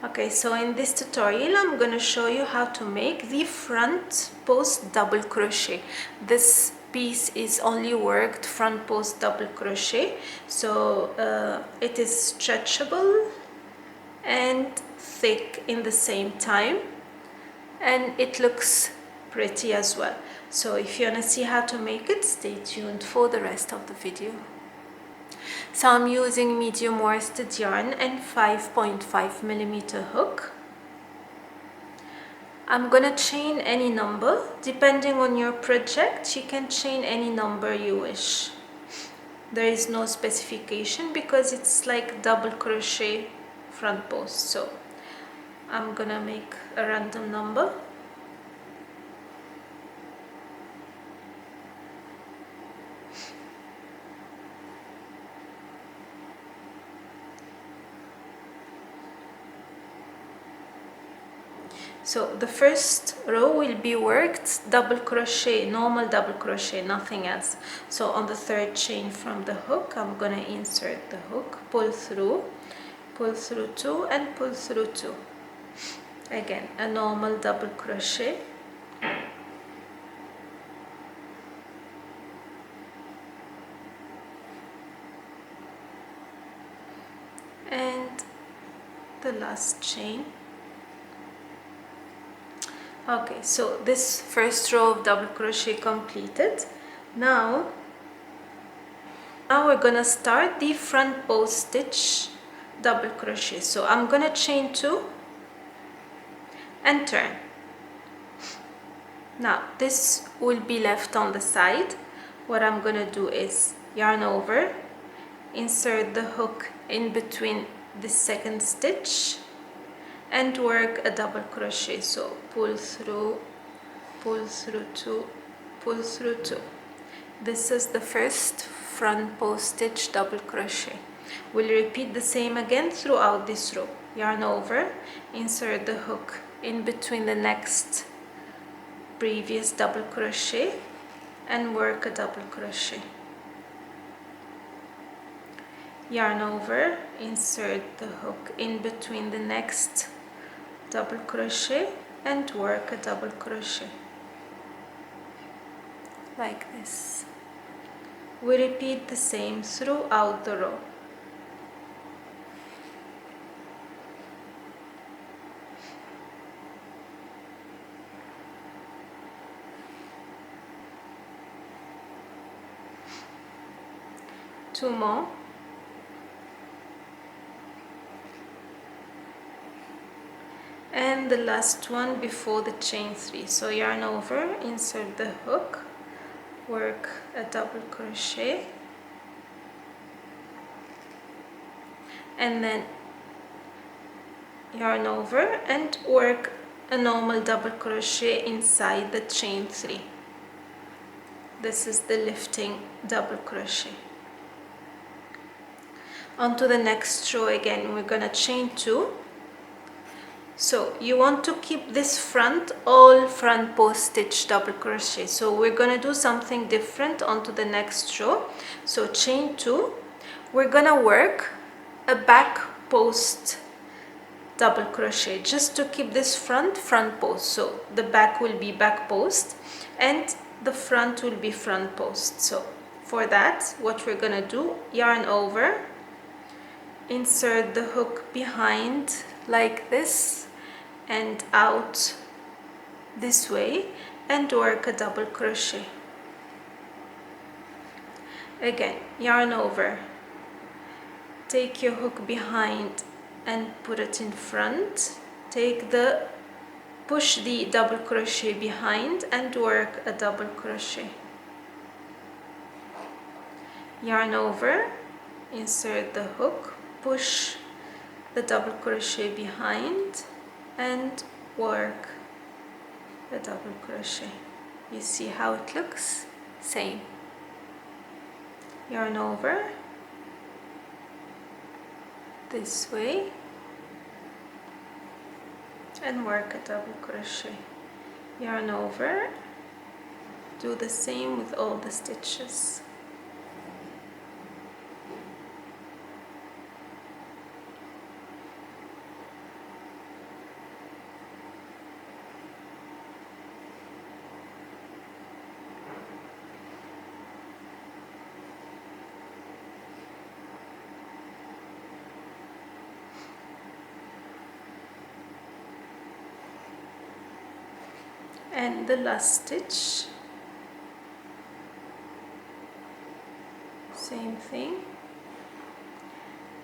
Okay, so in this tutorial I'm going to show you how to make the front post double crochet. This piece is only worked front post double crochet, so it is stretchable and thick in the same time, and it looks pretty as well. So if you want to see how to make it, stay tuned for the rest of the video. So I'm using medium worsted yarn and 5.5mm hook. I'm gonna chain any number. Depending on your project, you can chain any number you wish. There is no specification because it's like double crochet front post. So I'm gonna make a random number. So the first row will be worked double crochet, normal double crochet, nothing else. So on the third chain from the hook, I'm gonna insert the hook, pull through 2 and pull through 2. Again, a normal double crochet. And the last chain. Okay, so this first row of double crochet completed. Now we're gonna start the front post stitch double crochet. So I'm gonna chain 2 and turn. Now this will be left on the side. What I'm gonna do is yarn over, insert the hook in between the second stitch and work a double crochet. So pull through 2, pull through 2. This is the first front post stitch double crochet. We'll repeat the same again throughout this row. Yarn over, insert the hook in between the next previous double crochet and work a double crochet. Yarn over, insert the hook in between the next double crochet and work a double crochet like this. We repeat the same throughout the row. Two more. And the last one before the chain 3. So yarn over, insert the hook, work a double crochet, and then yarn over and work a normal double crochet inside the chain 3. This is the lifting double crochet. Onto the next row again, we're gonna chain 2. So you want to keep this front, all front post stitch double crochet. So we're gonna do something different onto the next row. So chain 2, we're gonna work a back post double crochet just to keep this front post. So the back will be back post and the front will be front post. So for that, what we're gonna do, yarn over, insert the hook behind like this and out this way and work a double crochet. Again, yarn over, take your hook behind and put it in front, push the double crochet behind and work a double crochet. Yarn over, insert the hook, push the double crochet behind and work a double crochet. You see how it looks? Same. Yarn over this way and work a double crochet. Yarn over, do the same with all the stitches. and the last stitch, same thing,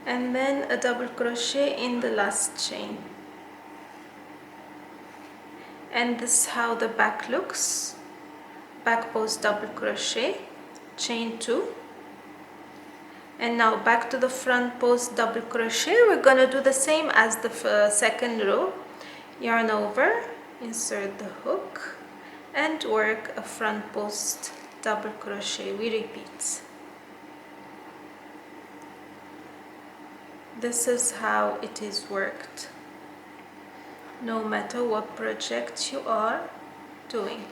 and then a double crochet in the last chain. And this is how the back looks. Back post double crochet, chain 2, and now back to the front post double crochet. We're gonna do the same as the second row. Yarn over, insert the hook, and work a front post double crochet. We repeat. This is how it is worked, no matter what project you are doing.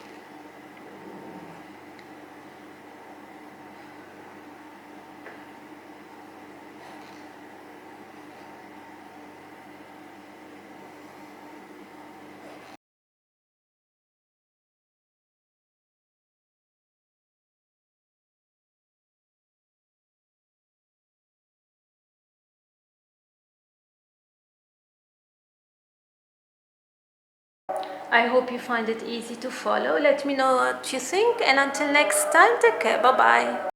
I hope you find it easy to follow. Let me know what you think, and until next time, take care. Bye bye.